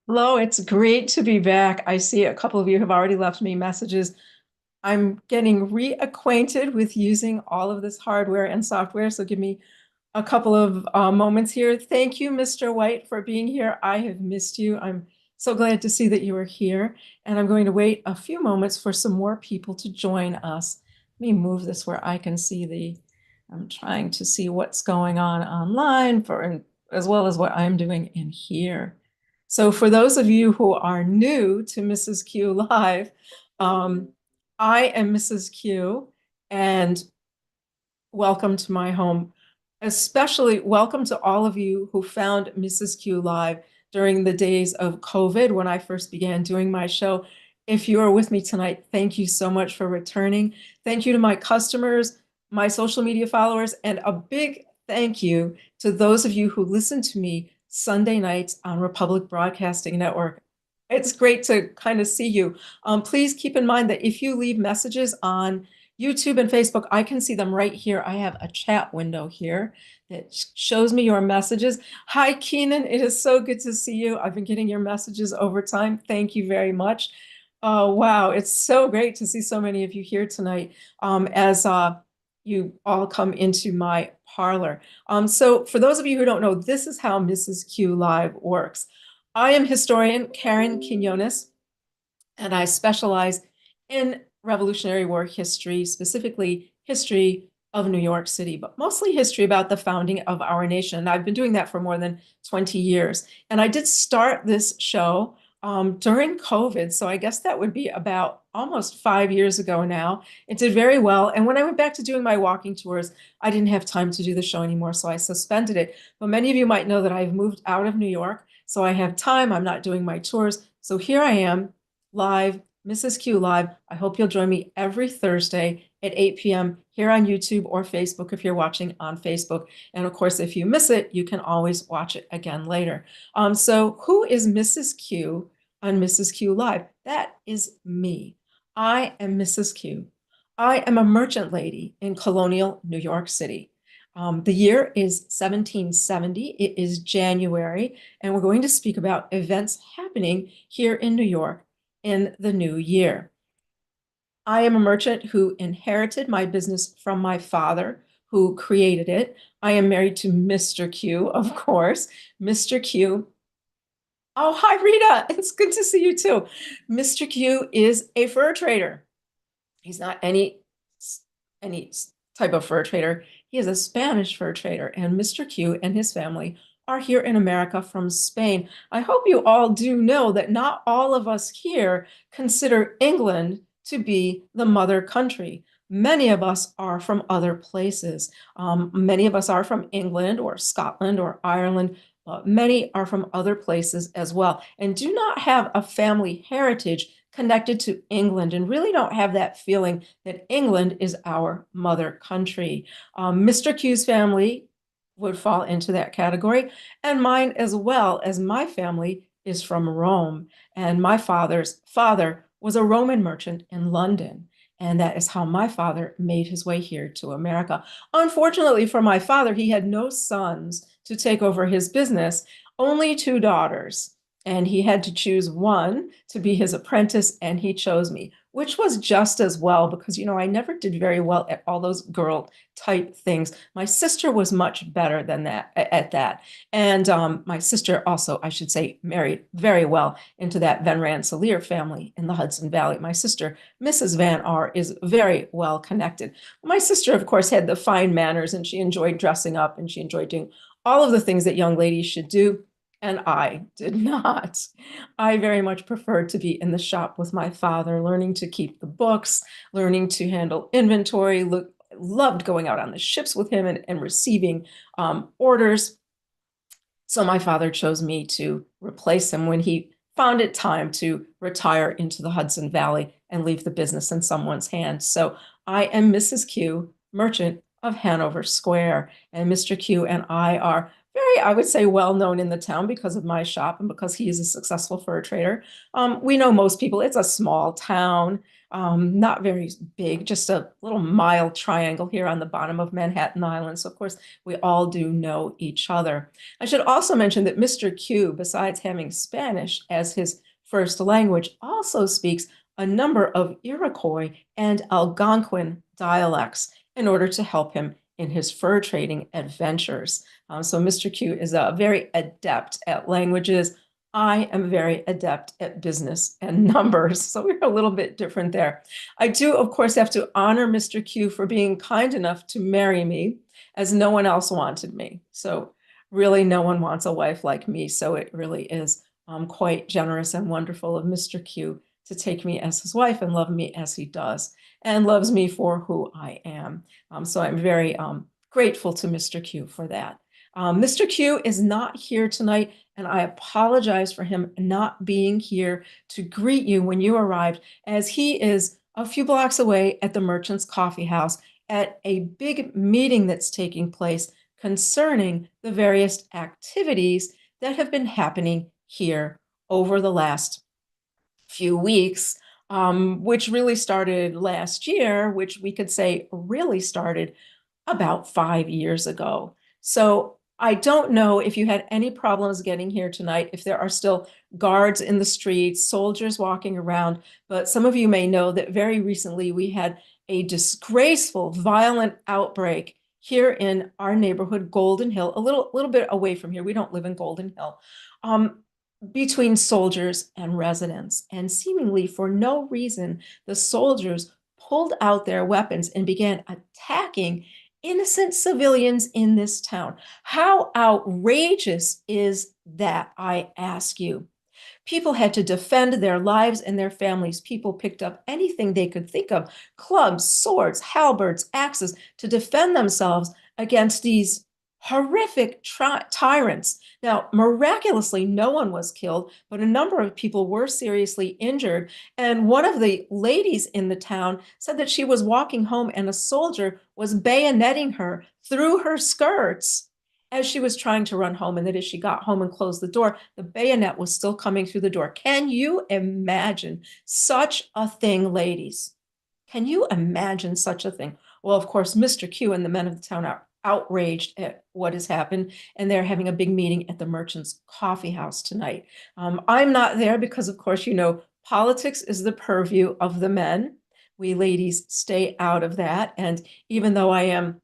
Hello, it's great to be back. I see a couple of you have already left me messages. I'm getting reacquainted with using all of this hardware and software, so give me a couple of moments here. Thank you, Mr. White, for being here. I have missed you. I'm so glad to see that you are here, and I'm going to wait a few moments for some more people to join us. Let me move this where I can see I'm trying to see what's going on online as well as what I'm doing in here. So for those of you who are new to Mrs. Q Live, um, I am Mrs. Q, and welcome to my home. Especially welcome to all of you who found Mrs. Q Live during the days of COVID when I first began doing my show. If you are with me tonight, thank you so much for returning. Thank you to my customers, my social media followers, and a big thank you to those of you who listen to me Sunday nights on Republic Broadcasting Network. It's great to kind of see you. Please keep in mind that if you leave messages on YouTube and Facebook, I can see them right here. I have a chat window here that shows me your messages. Hi, Keenan. It is so good to see you. I've been getting your messages over time. Thank you very much. Oh, wow. It's so great to see so many of you here tonight as you all come into my parlor. So for those of you who don't know, this is how Mrs. Q Live works. I am historian Karen Quinones, and I specialize in Revolutionary War history, specifically history of New York City, but mostly history about the founding of our nation. And I've been doing that for more than 20 years. And I did start this show during COVID, so I guess that would be about almost 5 years ago now. It did very well. And when I went back to doing my walking tours, I didn't have time to do the show anymore, so I suspended it. But many of you might know that I've moved out of New York, so I have time. I'm not doing my tours. So here I am live, Mrs. Q Live. I hope you'll join me every Thursday at 8 p.m. here on YouTube or Facebook if you're watching on Facebook. And of course, if you miss it, you can always watch it again later. So who is Mrs. Q on Mrs. Q Live? That is me. I am Mrs. Q. I am a merchant lady in colonial New York City. The year is 1770. It is January, and we're going to speak about events happening here in New York in the new year. I am a merchant who inherited my business from my father, who created it. I am married to Mr. Q, of course. Mr. Q. Oh, hi, Rita. It's good to see you too. Mr. Q is a fur trader. He's not any type of fur trader. He is a Spanish fur trader, and Mr. Q and his family are here in America from Spain. I hope you all do know that not all of us here consider England to be the mother country. Many of us are from other places. Many of us are from England or Scotland or Ireland. Many are from other places as well and do not have a family heritage connected to England and really don't have that feeling that England is our mother country. Mr. Q's family would fall into that category, and mine as well, as my family is from Rome, and my father's father was a Roman merchant in London. And that is how my father made his way here to America. Unfortunately for my father, he had no sons to take over his business, only two daughters. And he had to choose one to be his apprentice, and he chose me, which was just as well because, I never did very well at all those girl type things. My sister was much better than that at that. And my sister also, I should say, married very well into that Van Rensselaer family in the Hudson Valley. My sister, Mrs. Van R, is very well connected. My sister, of course, had the fine manners, and she enjoyed dressing up, and she enjoyed doing all of the things that young ladies should do. And I did not. I very much preferred to be in the shop with my father, learning to keep the books, learning to handle inventory, loved going out on the ships with him and receiving orders. So my father chose me to replace him when he found it time to retire into the Hudson Valley and leave the business in someone's hands. So I am Mrs. Q, merchant of Hanover Square, and Mr. Q and I are very, I would say, well known in the town because of my shop and because he is a successful fur trader. We know most people. It's a small town. not very big, just a little mile triangle here on the bottom of Manhattan Island. So of course, we all do know each other. I should also mention that Mr. Q, besides having Spanish as his first language, also speaks a number of Iroquois and Algonquin dialects in order to help him in his fur trading adventures. So Mr. Q is very adept at languages. I am very adept at business and numbers, so we're a little bit different there. I do, of course, have to honor Mr. Q for being kind enough to marry me, as no one else wanted me. So really, no one wants a wife like me. So it really is quite generous and wonderful of Mr. Q to take me as his wife and love me as he does, and loves me for who I am. So I'm very grateful to Mr. Q for that. Mr. Q is not here tonight, and I apologize for him not being here to greet you when you arrived, as he is a few blocks away at the Merchant's Coffee House at a big meeting that's taking place concerning the various activities that have been happening here over the last few weeks, which really started last year, which we could say really started about 5 years ago. So I don't know if you had any problems getting here tonight, if there are still guards in the streets, soldiers walking around, but some of you may know that very recently we had a disgraceful, violent outbreak here in our neighborhood, Golden Hill, a little bit away from here. We don't live in Golden Hill. Between soldiers and residents. And seemingly for no reason, the soldiers pulled out their weapons and began attacking innocent civilians in this town. How outrageous is that, I ask you? People had to defend their lives and their families. People picked up anything they could think of, clubs, swords, halberds, axes, to defend themselves against these horrific tyrants. Now, miraculously, no one was killed, but a number of people were seriously injured. And one of the ladies in the town said that she was walking home and a soldier was bayoneting her through her skirts as she was trying to run home, and that as she got home and closed the door, the bayonet was still coming through the door. Can you imagine such a thing, ladies? Can you imagine such a thing? Well, of course, Mr. Q and the men of the town are outraged at what has happened, and they're having a big meeting at the Merchant's Coffee House tonight. I'm not there because, of course, you know, politics is the purview of the men. We ladies stay out of that. And even though I am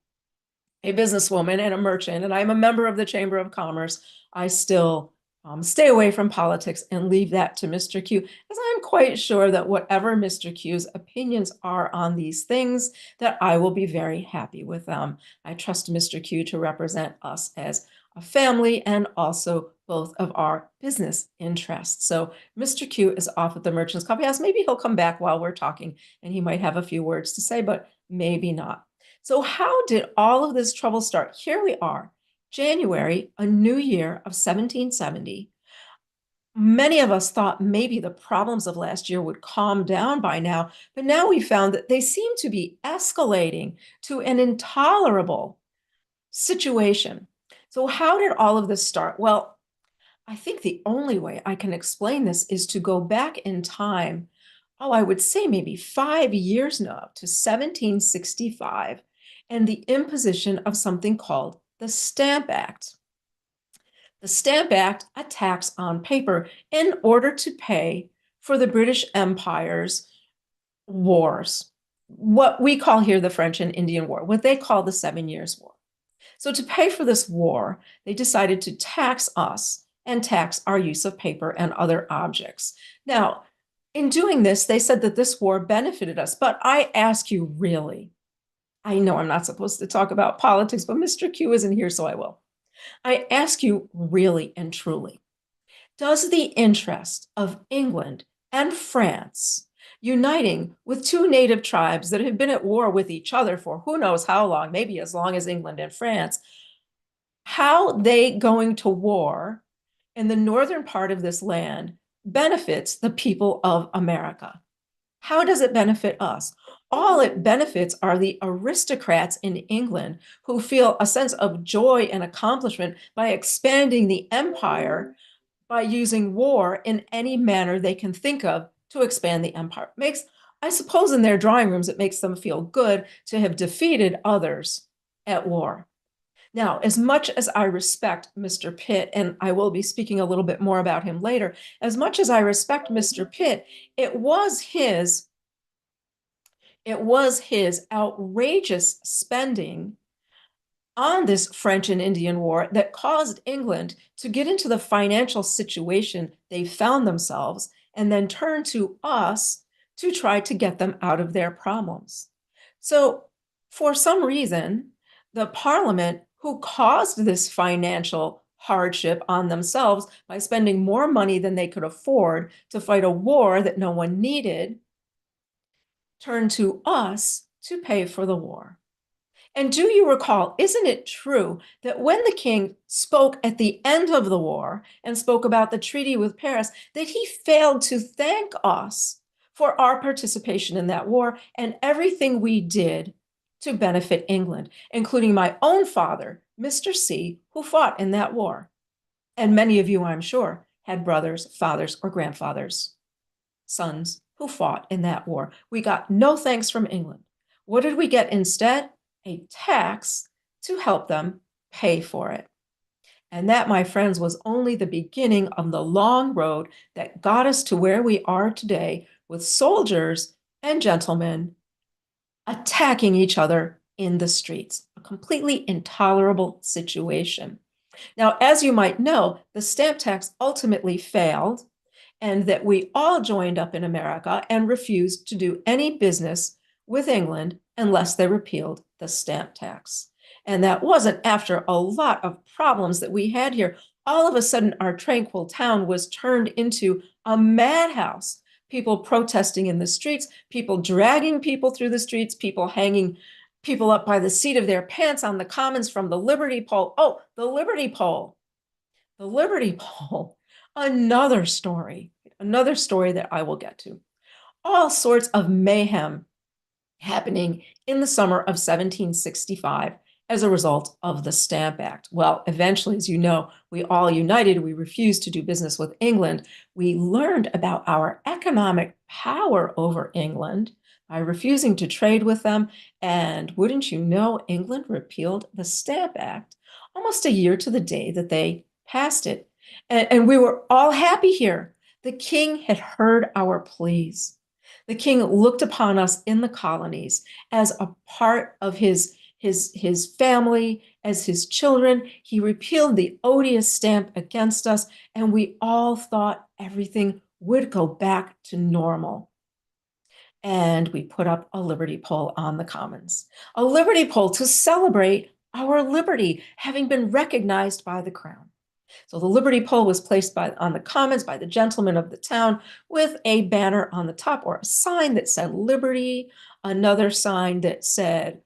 a businesswoman and a merchant, and I'm a member of the Chamber of Commerce, I still stay away from politics and leave that to Mr. Q, because I'm quite sure that whatever Mr. Q's opinions are on these things, that I will be very happy with them. I trust Mr. Q to represent us as a family and also both of our business interests. So Mr. Q is off at the Merchant's Coffee House. Maybe he'll come back while we're talking and he might have a few words to say, but maybe not. So how did all of this trouble start? Here we are, January, a new year of 1770. Many of us thought maybe the problems of last year would calm down by now, but now we found that they seem to be escalating to an intolerable situation. So how did all of this start? Well, I think the only way I can explain this is to go back in time. Oh, I would say maybe 5 years now, to 1765, and the imposition of something called the Stamp Act. The Stamp Act, a tax on paper in order to pay for the British Empire's wars, what we call here the French and Indian War, what they call the 7 Years' War. So to pay for this war, they decided to tax us and tax our use of paper and other objects. Now, in doing this, they said that this war benefited us. But I ask you, really, I know I'm not supposed to talk about politics, but Mr. Q isn't here, so I will. I ask you, really and truly, does the interest of England and France uniting with two native tribes that have been at war with each other for who knows how long, maybe as long as England and France, how they going to war in the northern part of this land benefits the people of America? How does it benefit us? All it benefits are the aristocrats in England who feel a sense of joy and accomplishment by expanding the empire by using war in any manner they can think of to expand the empire. Makes I suppose in their drawing rooms, it makes them feel good to have defeated others at war. Now, as much as I respect Mr. Pitt, and I will be speaking a little bit more about him later, as much as I respect Mr. Pitt, it was his outrageous spending on this French and Indian War that caused England to get into the financial situation they found themselves and then turn to us to try to get them out of their problems. So, for some reason, the Parliament, who caused this financial hardship on themselves by spending more money than they could afford to fight a war that no one needed, turned to us to pay for the war. And do you recall, isn't it true that when the king spoke at the end of the war and spoke about the treaty with Paris, that he failed to thank us for our participation in that war and everything we did to benefit England, including my own father, Mr. C, who fought in that war. And many of you, I'm sure, had brothers, fathers, or grandfathers, sons who fought in that war. We got no thanks from England. What did we get instead? A tax to help them pay for it. And that, my friends, was only the beginning of the long road that got us to where we are today, with soldiers and gentlemen attacking each other in the streets. A completely intolerable situation. Now, as you might know, the stamp tax ultimately failed, and that we all joined up in America and refused to do any business with England unless they repealed the stamp tax. And that wasn't after a lot of problems that we had here. All of a sudden, our tranquil town was turned into a madhouse. People protesting in the streets, people dragging people through the streets, people hanging people up by the seat of their pants on the commons from the Liberty Pole. Oh, the Liberty Pole. The Liberty Pole. Another story that I will get to. All sorts of mayhem happening in the summer of 1765 as a result of the Stamp Act. Well, eventually, as you know, we all united. We refused to do business with England. We learned about our economic power over England by refusing to trade with them. And wouldn't you know, England repealed the Stamp Act almost a year to the day that they passed it. And we were all happy here. The king had heard our pleas. The king looked upon us in the colonies as a part of his family, as his children. He repealed the odious stamp against us, and we all thought everything would go back to normal. And we put up a liberty pole on the commons, a liberty pole to celebrate our liberty having been recognized by the crown. So the Liberty Pole was placed on the commons by the gentlemen of the town with a banner on the top, or a sign that said Liberty, another sign that said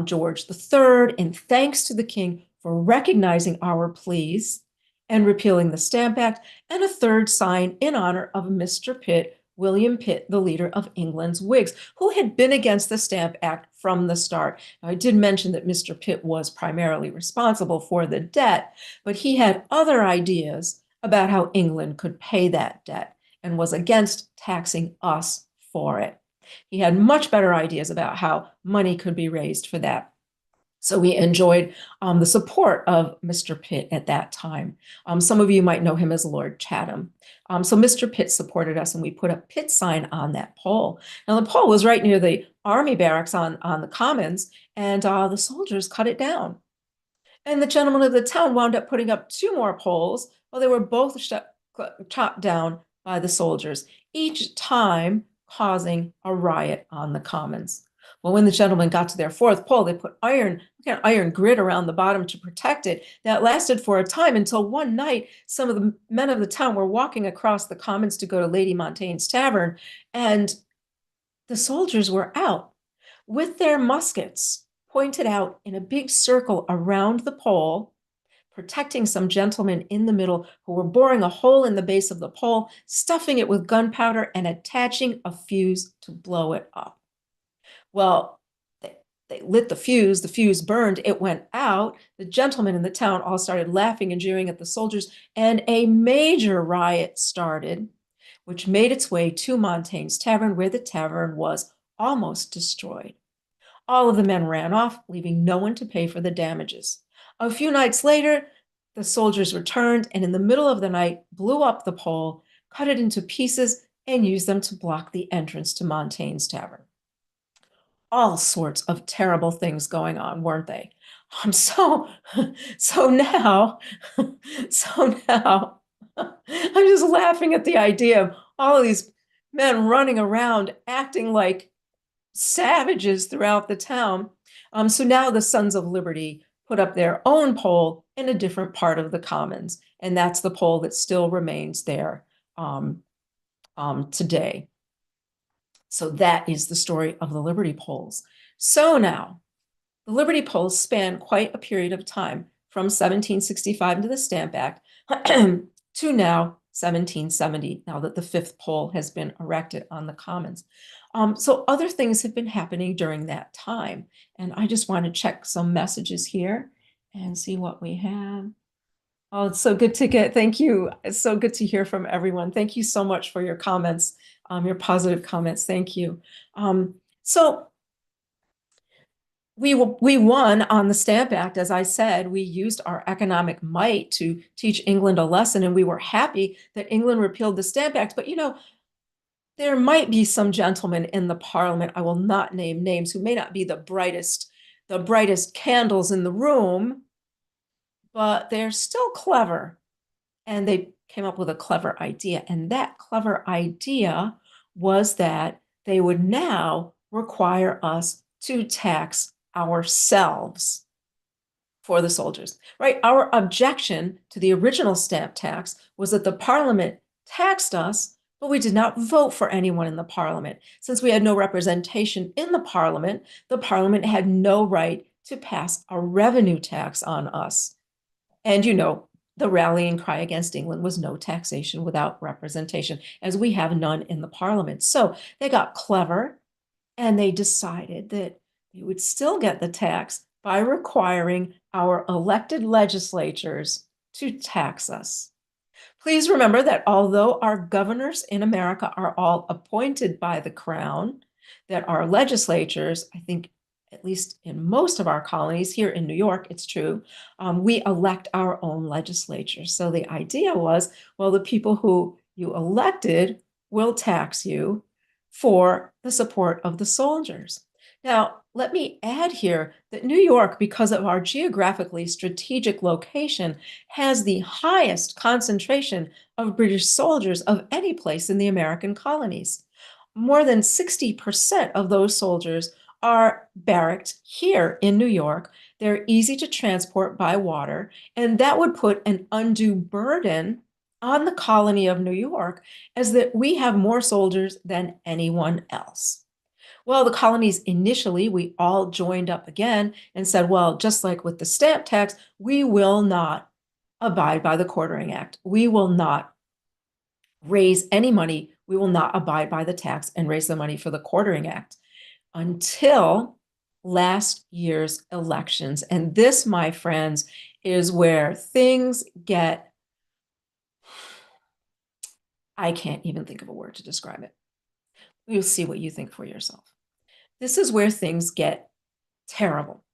George III, in thanks to the king for recognizing our pleas and repealing the Stamp Act, and a third sign in honor of Mr. Pitt, William Pitt, the leader of England's Whigs, who had been against the Stamp Act from the start. Now, I did mention that Mr. Pitt was primarily responsible for the debt, but he had other ideas about how England could pay that debt and was against taxing us for it. He had much better ideas about how money could be raised for that. So we enjoyed the support of Mr. Pitt at that time. Some of you might know him as Lord Chatham. So Mr. Pitt supported us, and we put a Pitt sign on that pole. Now, the pole was right near the army barracks on the commons, and the soldiers cut it down. And the gentlemen of the town wound up putting up 2 more poles. Well, they were both chopped down by the soldiers, each time causing a riot on the commons. Well, when the gentlemen got to their 4th pole, they put iron grid around the bottom to protect it. That lasted for a time, until one night, some of the men of the town were walking across the commons to go to Lady Montaigne's tavern, and the soldiers were out with their muskets pointed out in a big circle around the pole, protecting some gentlemen in the middle who were boring a hole in the base of the pole, stuffing it with gunpowder, and attaching a fuse to blow it up. Well, they lit the fuse burned, it went out. The gentlemen in the town all started laughing and jeering at the soldiers, and a major riot started, which made its way to Montaigne's tavern, where the tavern was almost destroyed. All of the men ran off, leaving no one to pay for the damages. A few nights later, the soldiers returned and in the middle of the night blew up the pole, cut it into pieces, and used them to block the entrance to Montaigne's tavern. All sorts of terrible things going on, weren't they? So now, so now, I'm just laughing at the idea of all of these men running around acting like savages throughout the town. So now the Sons of Liberty put up their own pole in a different part of the Commons, and that's the pole that still remains there today. So that is the story of the Liberty Poles. So now, the Liberty Poles span quite a period of time, from 1765 to the Stamp Act to now 1770, now that the fifth pole has been erected on the Commons. So other things have been happening during that time. And I just want to check some messages here and see what we have. Oh, it's so good to get, thank you. It's so good to hear from everyone. Thank you so much for your comments, your positive comments. Thank you. So we won on the Stamp Act. As I said, we used our economic might to teach England a lesson, and we were happy that England repealed the Stamp Act. But, you know, there might be some gentlemen in the Parliament, I will not name names, who may not be the brightest candles in the room, but they're still clever. And they came up with a clever idea. And that clever idea was that they would now require us to tax ourselves for the soldiers, right? Our objection to the original stamp tax was that the Parliament taxed us, but we did not vote for anyone in the Parliament. Since we had no representation in the Parliament had no right to pass a revenue tax on us. And you know, the rallying cry against England was no taxation without representation, as we have none in the Parliament. So they got clever and they decided that they would still get the tax by requiring our elected legislatures to tax us. Please remember that although our governors in America are all appointed by the Crown, that our legislatures, I think at least in most of our colonies, here in New York, it's true, we elect our own legislatures. So the idea was, well, the people who you elected will tax you for the support of the soldiers. Now, let me add here that New York, because of our geographically strategic location, has the highest concentration of British soldiers of any place in the American colonies. More than 60% of those soldiers are barracked here in New York. They're easy to transport by water, and that would put an undue burden on the colony of New York, as that we have more soldiers than anyone else. Well, the colonies initially, we all joined up again and said, well, just like with the stamp tax, we will not abide by the Quartering Act. We will not raise any money. We will not abide by the tax and raise the money for the Quartering Act until last year's elections. And this, my friends, is where things get, I can't even think of a word to describe it. You'll see what you think for yourself. This is where things get terrible.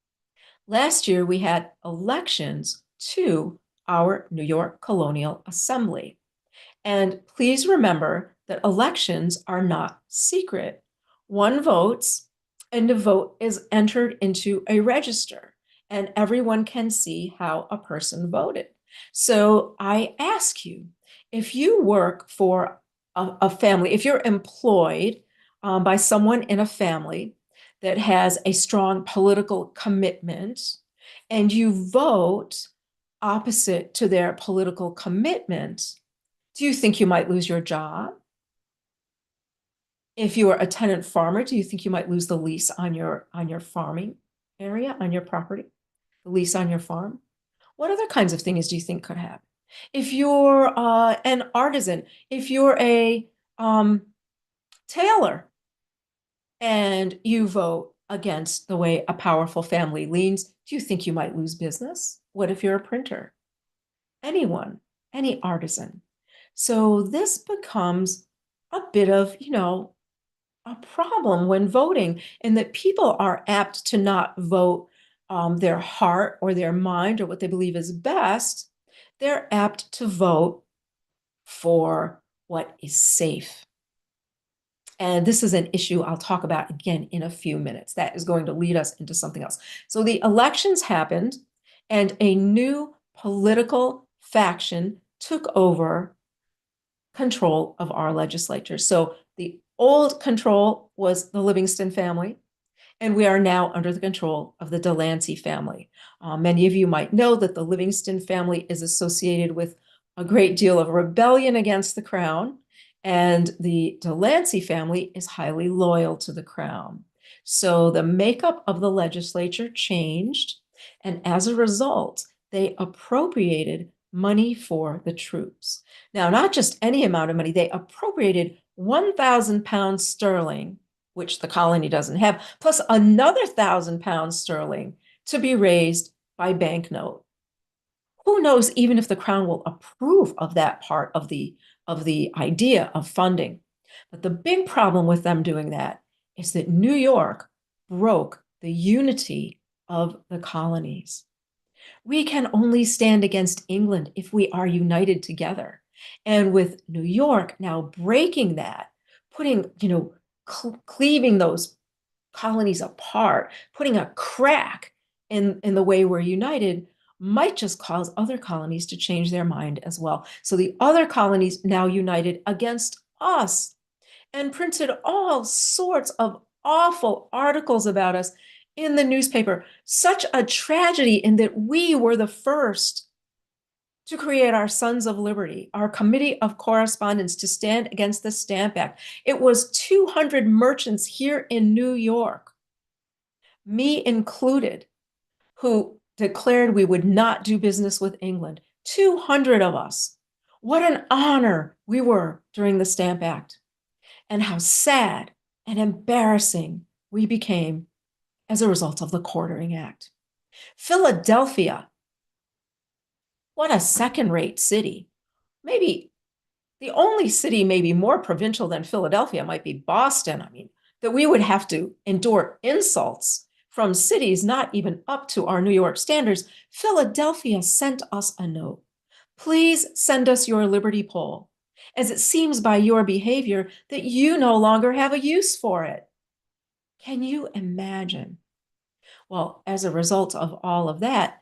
Last year, we had elections to our New York Colonial Assembly. And please remember that elections are not secret. One votes, and the vote is entered into a register, and everyone can see how a person voted. So I ask you, if you work for a family, if you're employed by someone in a family that has a strong political commitment, and you vote opposite to their political commitment, do you think you might lose your job? If you are a tenant farmer, do you think you might lose the lease on your farming area, on your property, the lease on your farm? What other kinds of things do you think could happen? If you're an artisan, if you're a tailor, and you vote against the way a powerful family leans, do you think you might lose business? What if you're a printer? Anyone, any artisan. So this becomes a bit of, a problem when voting, and that people are apt to not vote their heart or their mind or what they believe is best. They're apt to vote for what is safe. And this is an issue I'll talk about again in a few minutes. That is going to lead us into something else. So the elections happened, and a new political faction took over control of our legislature. So the old control was the Livingston family, and we are now under the control of the Delancey family. Many of you might know that the Livingston family is associated with a great deal of rebellion against the crown, and the Delancey family is highly loyal to the crown. So the makeup of the legislature changed, and as a result, they appropriated money for the troops. Now, not just any amount of money, they appropriated 1,000 pounds sterling, which the colony doesn't have, plus another 1,000 pounds sterling to be raised by banknote. Who knows even if the crown will approve of that part of the idea of funding. But the big problem with them doing that is that New York broke the unity of the colonies. We can only stand against England if we are united together. And with New York now breaking that, putting, cleaving those colonies apart, putting a crack in the way we're united, might just cause other colonies to change their mind as well. So the other colonies now united against us and printed all sorts of awful articles about us in the newspaper. Such a tragedy in that we were the first to create our Sons of Liberty, our Committee of Correspondence to stand against the Stamp Act. It was 200 merchants here in New York, me included, who declared we would not do business with England. 200 of us. What an honor we were during the Stamp Act, and how sad and embarrassing we became as a result of the Quartering Act. Philadelphia, what a second-rate city. Maybe the only city maybe more provincial than Philadelphia might be Boston. I mean, that we would have to endure insults from cities not even up to our New York standards. Philadelphia sent us a note. Please send us your Liberty Pole, as it seems by your behavior that you no longer have a use for it. Can you imagine? Well, as a result of all of that,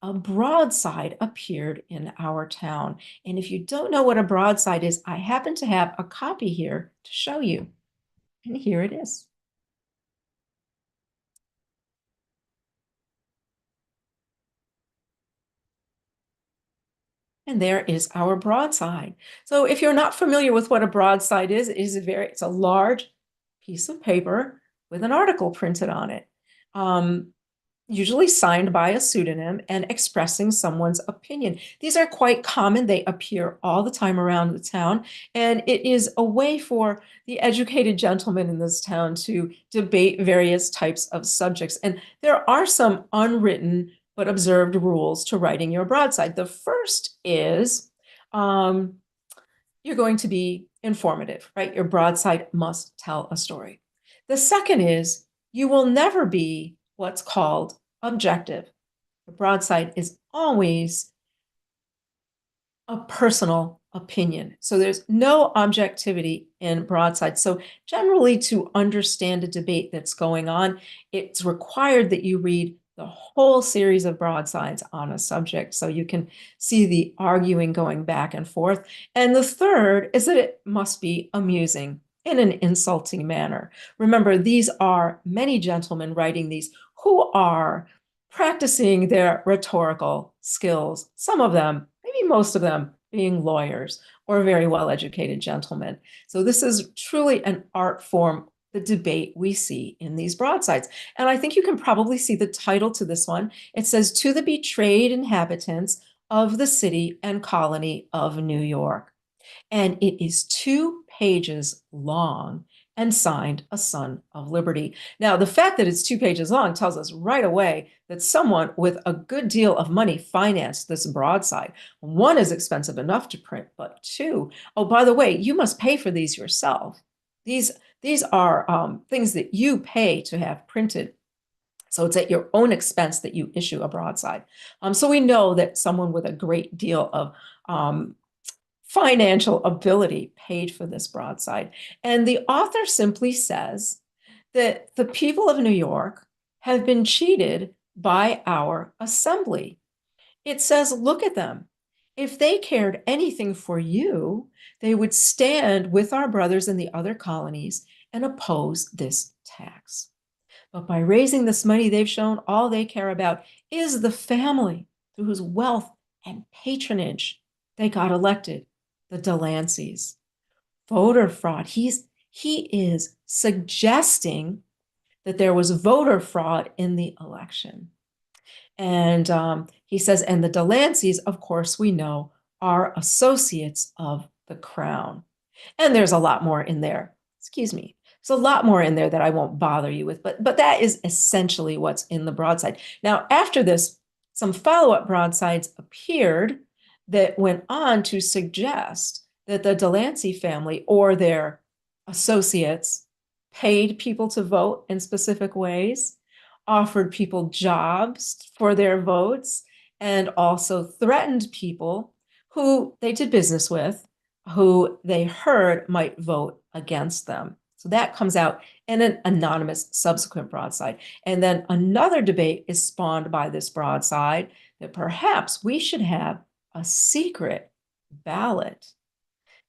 a broadside appeared in our town. And if you don't know what a broadside is, I happen to have a copy here to show you. And here it is. And there is our broadside. So if you're not familiar with what a broadside is, it's a large piece of paper with an article printed on it. Usually signed by a pseudonym and expressing someone's opinion. These are quite common. They appear all the time around the town, and it is a way for the educated gentlemen in this town to debate various types of subjects. And there are some unwritten but observed rules to writing your broadside. The first is you're going to be informative, right? Your broadside must tell a story. The second is you will never be what's called objective. The broadside is always a personal opinion. So there's no objectivity in broadside. So generally, to understand a debate that's going on, it's required that you read the whole series of broadsides on a subject so you can see the arguing going back and forth. And the third is that it must be amusing in an insulting manner. Remember, these are many gentlemen writing these who are practicing their rhetorical skills, some of them, maybe most of them, being lawyers or very well-educated gentlemen. So this is truly an art form, the debate we see in these broadsides. And I think you can probably see the title to this one. It says, "To the Betrayed Inhabitants of the City and Colony of New York." And it is 2 pages long, and signed a Son of Liberty. Now, the fact that it's 2 pages long tells us right away that someone with a good deal of money financed this broadside. One is expensive enough to print, but two, oh, by the way, you must pay for these yourself. These are things that you pay to have printed. So it's at your own expense that you issue a broadside. So we know that someone with a great deal of financial ability paid for this broadside. And the author simply says that the people of New York have been cheated by our assembly. It says, look at them. If they cared anything for you, they would stand with our brothers in the other colonies and oppose this tax. But by raising this money, they've shown all they care about is the family through whose wealth and patronage they got elected, the Delanceys. Voter fraud. He is suggesting that there was voter fraud in the election. And he says, and the Delanceys, of course, we know, are associates of the crown. And there's a lot more in there. Excuse me. There's a lot more in there that I won't bother you with, but that is essentially what's in the broadside. Now, after this, some follow-up broadsides appeared that went on to suggest that the Delancey family or their associates paid people to vote in specific ways, offered people jobs for their votes, and also threatened people who they did business with, who they heard might vote against them. So that comes out in an anonymous subsequent broadside. And then another debate is spawned by this broadside that perhaps we should have a secret ballot.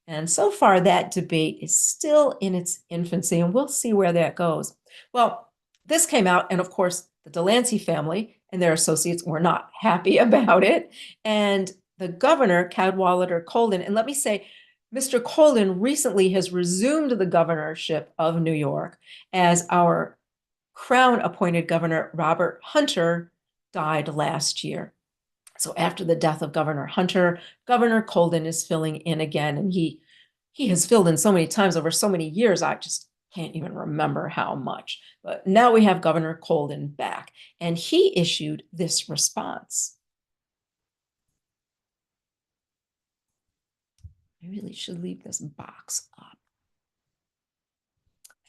And so far, that debate is still in its infancy, and we'll see where that goes. Well, this came out, and of course, the Delancey family and their associates were not happy about it. And the governor, Cadwallader Colden, and let me say, Mr. Colden recently has resumed the governorship of New York as our crown-appointed governor, Robert Hunter, died last year. So after the death of Governor Hunter, Governor Colden is filling in again, and he has filled in so many times over so many years, I just can't even remember how much. But now we have Governor Colden back, and he issued this response. I really should leave this box up.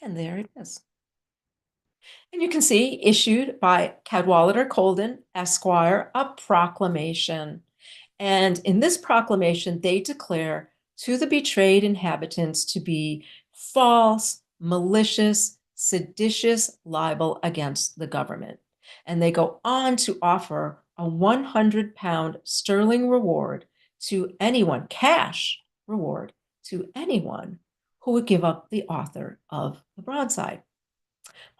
And there it is. And you can see, issued by Cadwallader Colden, Esquire, a proclamation. And in this proclamation, they declare to the betrayed inhabitants to be false, malicious, seditious libel against the government. And they go on to offer a 100 sterling reward to anyone, cash reward to anyone who would give up the author of the broadside.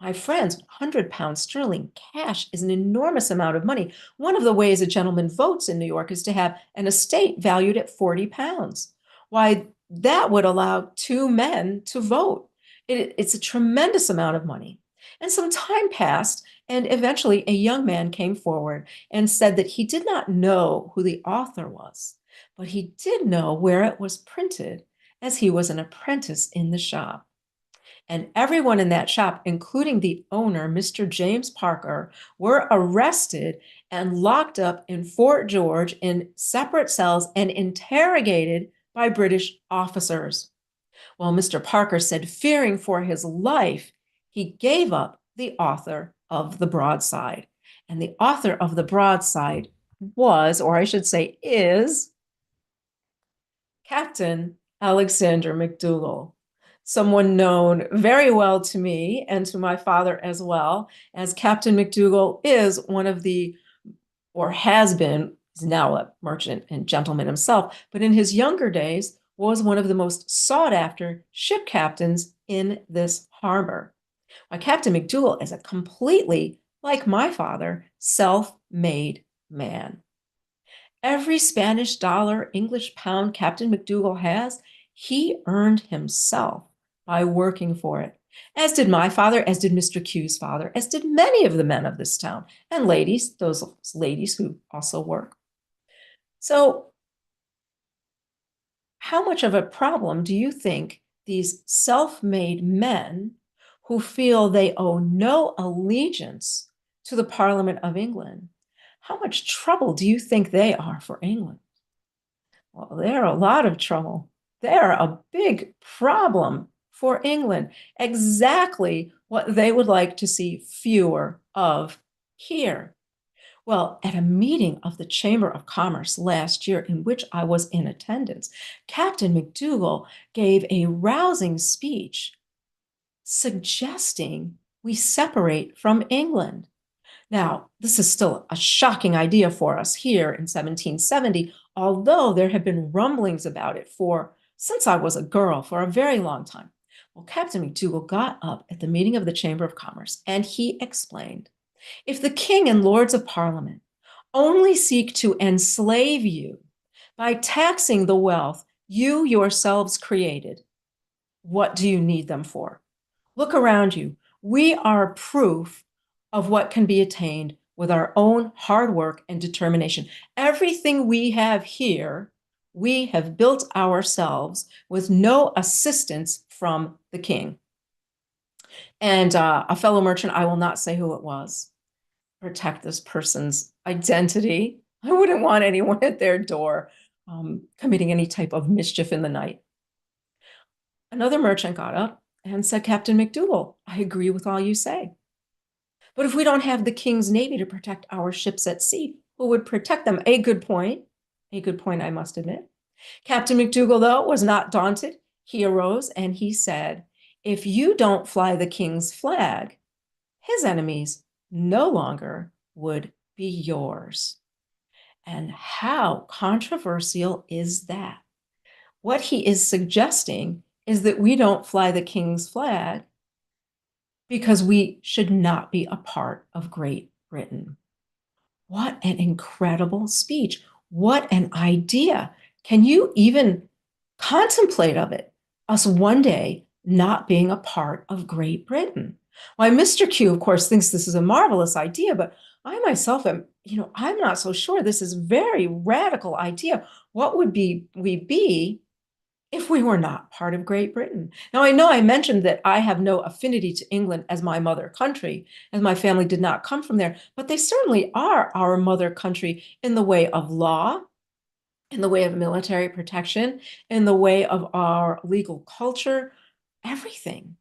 My friends, 100 pounds sterling cash is an enormous amount of money. One of the ways a gentleman votes in New York is to have an estate valued at 40 pounds. Why, that would allow 2 men to vote. It's a tremendous amount of money. And some time passed, and eventually a young man came forward and said that he did not know who the author was, but he did know where it was printed, as he was an apprentice in the shop. And everyone in that shop, including the owner, Mr. James Parker, were arrested and locked up in Fort George in separate cells and interrogated by British officers. Well, Mr. Parker said, fearing for his life, he gave up the author of the broadside. And the author of the broadside was, or I should say is, Captain Alexander McDougall, someone known very well to me and to my father as well, as Captain McDougall is one of the, or has been, is now a merchant and gentleman himself, but in his younger days was one of the most sought after ship captains in this harbor. Now, Captain McDougall is a completely, like my father, self-made man. Every Spanish dollar, English pound Captain McDougall has, he earned himself by working for it, as did my father, as did Mr. Q's father, as did many of the men of this town, and ladies, those ladies who also work. So how much of a problem do you think these self-made men who feel they owe no allegiance to the Parliament of England, how much trouble do you think they are for England? Well, they're a lot of trouble. They're a big problem for England. Exactly what they would like to see fewer of here. Well, at a meeting of the Chamber of Commerce last year, in which I was in attendance, Captain McDougall gave a rousing speech suggesting we separate from England. Now, this is still a shocking idea for us here in 1770, although there have been rumblings about it since I was a girl for a very long time. Well, Captain McDougall got up at the meeting of the Chamber of Commerce and he explained, if the king and lords of parliament only seek to enslave you by taxing the wealth you yourselves created, what do you need them for? Look around you. We are proof of what can be attained with our own hard work and determination. Everything we have here, we have built ourselves with no assistance from the king. And a fellow merchant, I will not say who it was, protect this person's identity. I wouldn't want anyone at their door committing any type of mischief in the night. Another merchant got up and said, Captain McDougall, I agree with all you say. But if we don't have the king's navy to protect our ships at sea, who would protect them? A good point, I must admit. Captain McDougall, though, was not daunted. He arose and he said, if you don't fly the king's flag, his enemies no longer would be yours. And how controversial is that? What he is suggesting is that we don't fly the king's flag because we should not be a part of Great Britain. What an incredible speech. What an idea. Can you even contemplate of it? Us one day not being a part of Great Britain. Why, Mr. Q, of course, thinks this is a marvelous idea, but I myself am, I'm not so sure. This is a very radical idea. What would we be if we were not part of Great Britain? Now, I know I mentioned that I have no affinity to England as my mother country, as my family did not come from there, but they certainly are our mother country in the way of law, in the way of military protection, in the way of our legal culture, everything,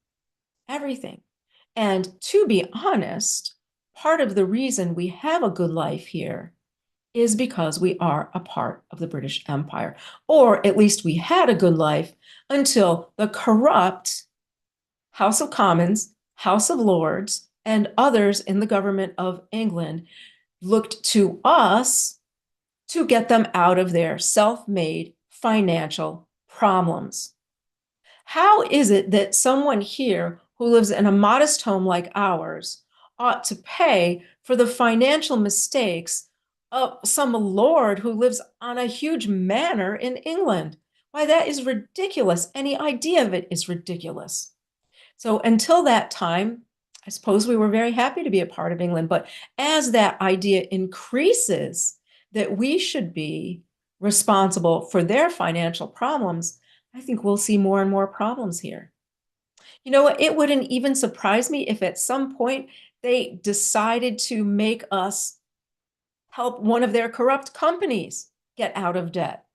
everything. And to be honest, part of the reason we have a good life here is because we are a part of the British Empire, or at least we had a good life until the corrupt House of Commons, House of Lords, and others in the government of England looked to us to get them out of their self-made financial problems. How is it that someone here who lives in a modest home like ours ought to pay for the financial mistakes of some lord who lives on a huge manor in England? Why, that is ridiculous. Any idea of it is ridiculous. So until that time, I suppose we were very happy to be a part of England. But as that idea increases, that we should be responsible for their financial problems, I think we'll see more and more problems here. You know what? It wouldn't even surprise me if at some point they decided to make us help one of their corrupt companies get out of debt,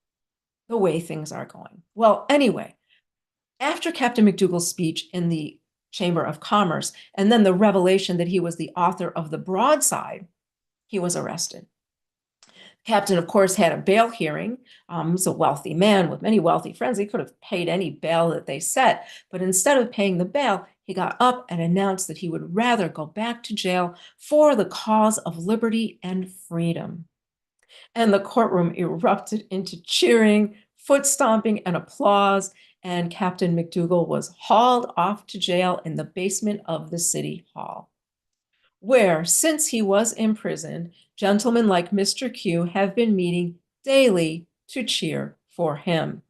the way things are going. Well, anyway, after Captain McDougall's speech in the Chamber of Commerce, and then the revelation that he was the author of the broadside, he was arrested. Captain, of course, had a bail hearing. He's a wealthy man with many wealthy friends. He could have paid any bail that they set, but instead of paying the bail, he got up and announced that he would rather go back to jail for the cause of liberty and freedom. And the courtroom erupted into cheering, foot stomping, and applause, and Captain McDougall was hauled off to jail in the basement of the city hall, where, since he was imprisoned, gentlemen like Mr. Q have been meeting daily to cheer for him.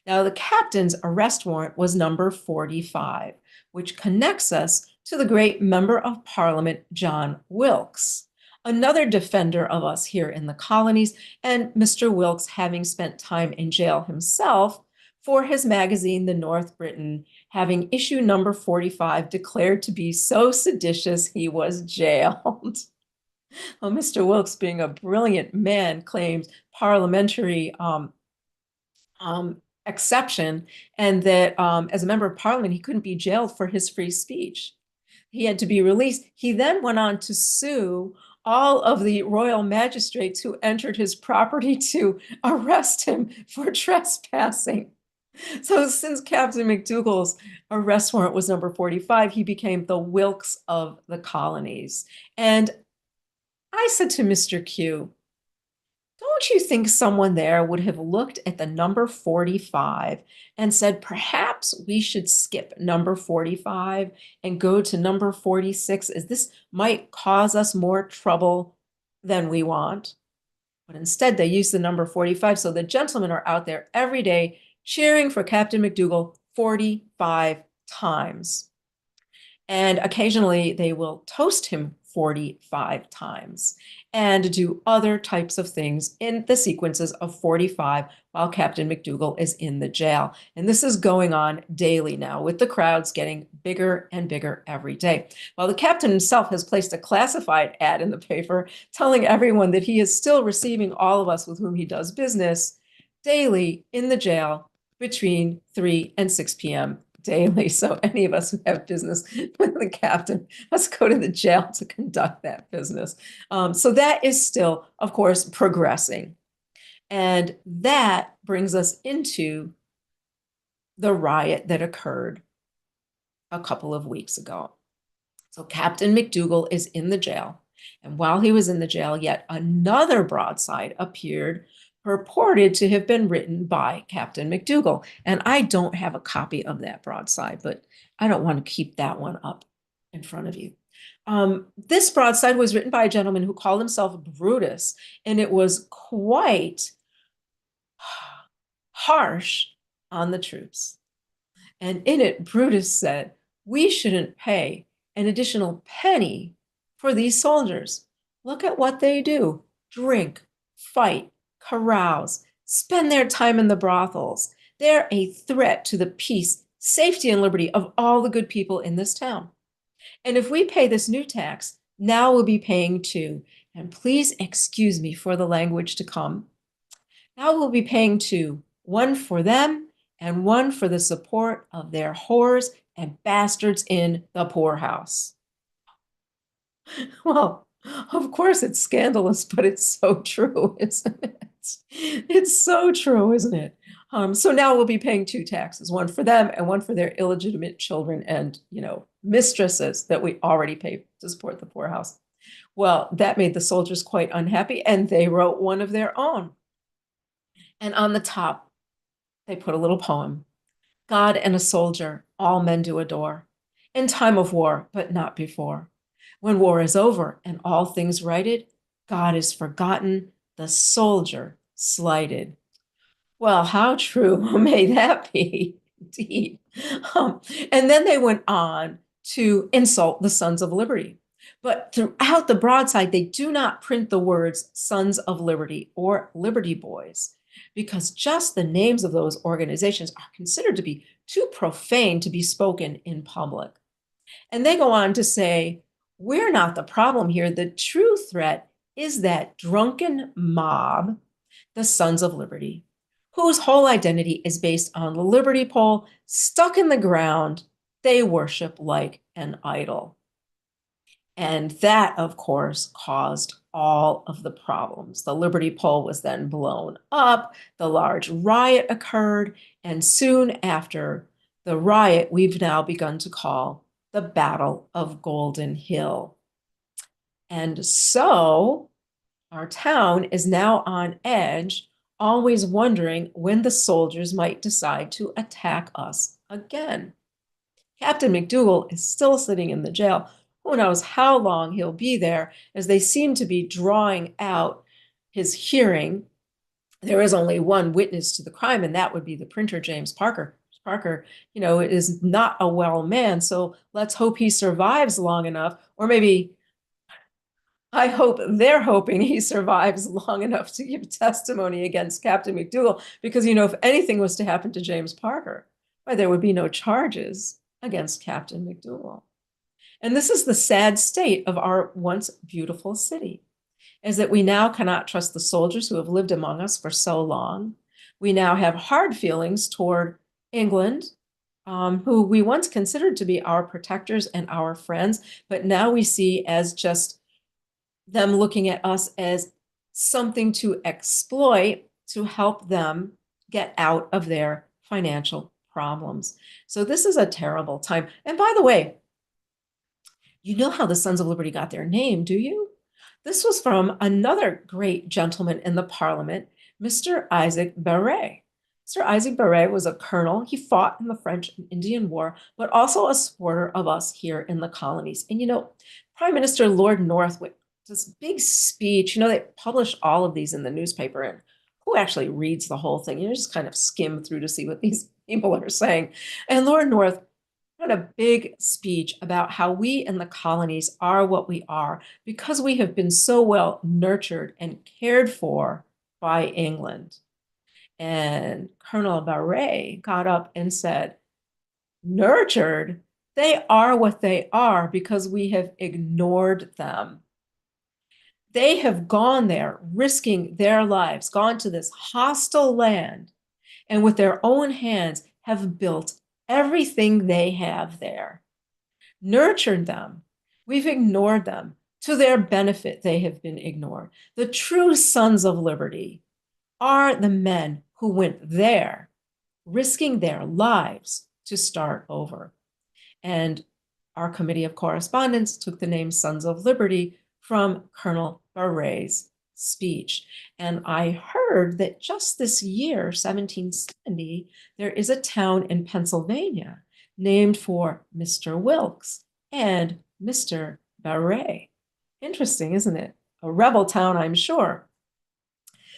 Now, the captain's arrest warrant was number 45, which connects us to the great member of Parliament, John Wilkes, another defender of us here in the colonies, and Mr. Wilkes, having spent time in jail himself for his magazine, The North Briton, having issue number 45 declared to be so seditious he was jailed. Well, Mr. Wilkes, being a brilliant man, claims parliamentary exception, and that as a member of parliament, he couldn't be jailed for his free speech. He had to be released. He then went on to sue all of the royal magistrates who entered his property to arrest him for trespassing. So since Captain McDougall's arrest warrant was number 45, he became the Wilkes of the colonies. And I said to Mr. Q, don't you think someone there would have looked at the number 45 and said, perhaps we should skip number 45 and go to number 46, as this might cause us more trouble than we want? But instead, they use the number 45. So the gentlemen are out there every day cheering for Captain McDougall 45 times. And occasionally they will toast him 45 times and do other types of things in the sequences of 45 while Captain McDougall is in the jail. And this is going on daily now, with the crowds getting bigger and bigger every day. While the captain himself has placed a classified ad in the paper telling everyone that he is still receiving all of us with whom he does business daily in the jail between 3 and 6 p.m. daily. So any of us who have business with the captain, let's go to the jail to conduct that business. So that is still, of course, progressing. And that brings us into the riot that occurred a couple of weeks ago. So Captain McDougall is in the jail. And while he was in the jail, yet another broadside appeared, purported to have been written by Captain McDougall. And I don't have a copy of that broadside, but I don't want to keep that one up in front of you. This broadside was written by a gentleman who called himself Brutus, and it was quite harsh on the troops. And in it, Brutus said, we shouldn't pay an additional penny for these soldiers. Look at what they do: drink, fight, carouse, spend their time in the brothels. They're a threat to the peace, safety, and liberty of all the good people in this town. And if we pay this new tax, now we'll be paying too. And please excuse me for the language to come. Now we'll be paying too, one for them and one for the support of their whores and bastards in the poorhouse. Well, of course it's scandalous, but it's so true, isn't it? It's so true, isn't it? So now we'll be paying two taxes, one for them and one for their illegitimate children and, mistresses that we already pay to support the poorhouse. Well, that made the soldiers quite unhappy, and they wrote one of their own. And on the top, they put a little poem: God and a soldier, all men do adore, in time of war, but not before. When war is over and all things righted, God is forgotten, the soldier slighted. Well, how true may that be? Indeed. And then they went on to insult the Sons of Liberty. But throughout the broadside, they do not print the words Sons of Liberty or Liberty Boys, because just the names of those organizations are considered to be too profane to be spoken in public. And they go on to say, we're not the problem here. The true threat is that drunken mob, the Sons of Liberty, whose whole identity is based on the Liberty pole stuck in the ground they worship like an idol. And that, of course, caused all of the problems. The Liberty pole was then blown up, the large riot occurred, and soon after the riot, we've now begun to call the Battle of Golden Hill. And so our town is now on edge, always wondering when the soldiers might decide to attack us again. Captain McDougall is still sitting in the jail. Who knows how long he'll be there, as they seem to be drawing out his hearing. There is only one witness to the crime, and that would be the printer, James Parker. Parker, is not a well man, so let's hope he survives long enough, or maybe I hope they're hoping he survives long enough to give testimony against Captain McDougall, because, if anything was to happen to James Parker, why, there would be no charges against Captain McDougall. And this is the sad state of our once beautiful city, is that we now cannot trust the soldiers who have lived among us for so long. We now have hard feelings toward England, who we once considered to be our protectors and our friends, but now we see as just them looking at us as something to exploit to help them get out of their financial problems. So this is a terrible time. And by the way, you know how the Sons of Liberty got their name, do you? This was from another great gentleman in the Parliament, Mr. Isaac Barré. Mr. Isaac Barré was a colonel. He fought in the French and Indian War, but also a supporter of us here in the colonies. And Prime Minister Lord Northwick, this big speech, they publish all of these in the newspaper, and who actually reads the whole thing? You just kind of skim through to see what these people are saying. And Lord North had a big speech about how we in the colonies are what we are because we have been so well nurtured and cared for by England. And Colonel Barré got up and said, nurtured? They are what they are because we have ignored them. They have gone there, risking their lives, gone to this hostile land, and with their own hands have built everything they have there. Nurtured them. We've ignored them. To their benefit, they have been ignored. The true sons of liberty are the men who went there, risking their lives to start over. And our committee of correspondents took the name Sons of Liberty from Colonel Barré's speech. And I heard that just this year, 1770, there is a town in Pennsylvania named for Mr. Wilkes and Mr. Barré. Interesting, isn't it? A rebel town, I'm sure.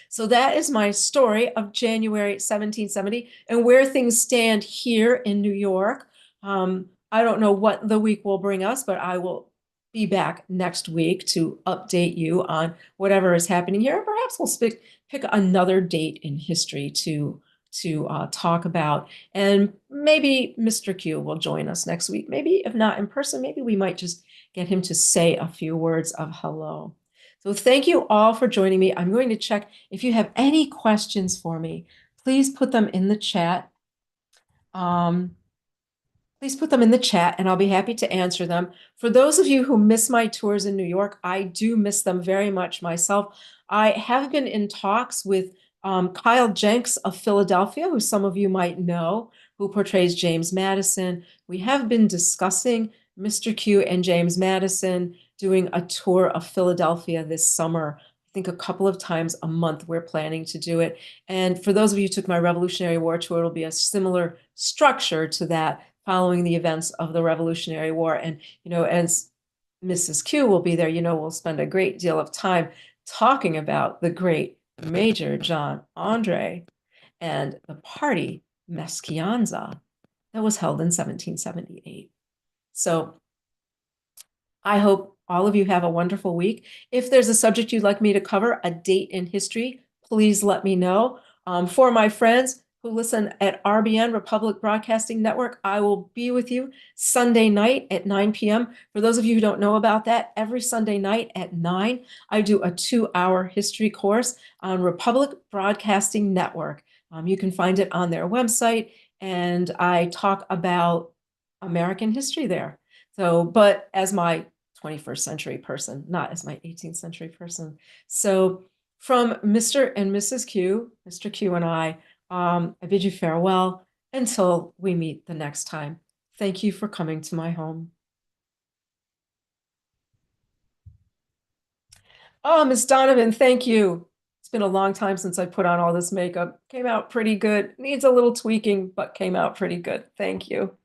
So that is my story of January 1770 and where things stand here in New York. I don't know what the week will bring us, but I will be back next week to update you on whatever is happening here. Perhaps we'll pick another date in history to talk about. And maybe Mr. Q will join us next week. Maybe if not in person, maybe we might just get him to say a few words of hello. So thank you all for joining me. I'm going to check if you have any questions for me. Please put them in the chat. Please put them in the chat and I'll be happy to answer them. For those of you who miss my tours in New York, I do miss them very much myself. I have been in talks with Kyle Jenks of Philadelphia, who some of you might know, who portrays James Madison. We have been discussing Mr. Q and James Madison doing a tour of Philadelphia this summer. I think a couple of times a month we're planning to do it. And for those of you who took my Revolutionary War tour, it'll be a similar structure to that, following the events of the Revolutionary War. And, as Mrs. Q will be there, we'll spend a great deal of time talking about the great Major John Andre and the party Meschianza that was held in 1778. So I hope all of you have a wonderful week. If there's a subject you'd like me to cover, a date in history, please let me know. For my friends who listen at RBN, Republic Broadcasting Network, I will be with you Sunday night at 9 p.m. For those of you who don't know about that, every Sunday night at 9, I do a 2-hour history course on Republic Broadcasting Network. You can find it on their website, and I talk about American history there. So, but as my 21st century person, not as my 18th century person. So from Mr. and Mrs. Q, Mr. Q and I bid you farewell until we meet the next time. Thank you for coming to my home. Oh, Miss Donovan, thank you. It's been a long time since I put on all this makeup. Came out pretty good. Needs a little tweaking, but came out pretty good. Thank you.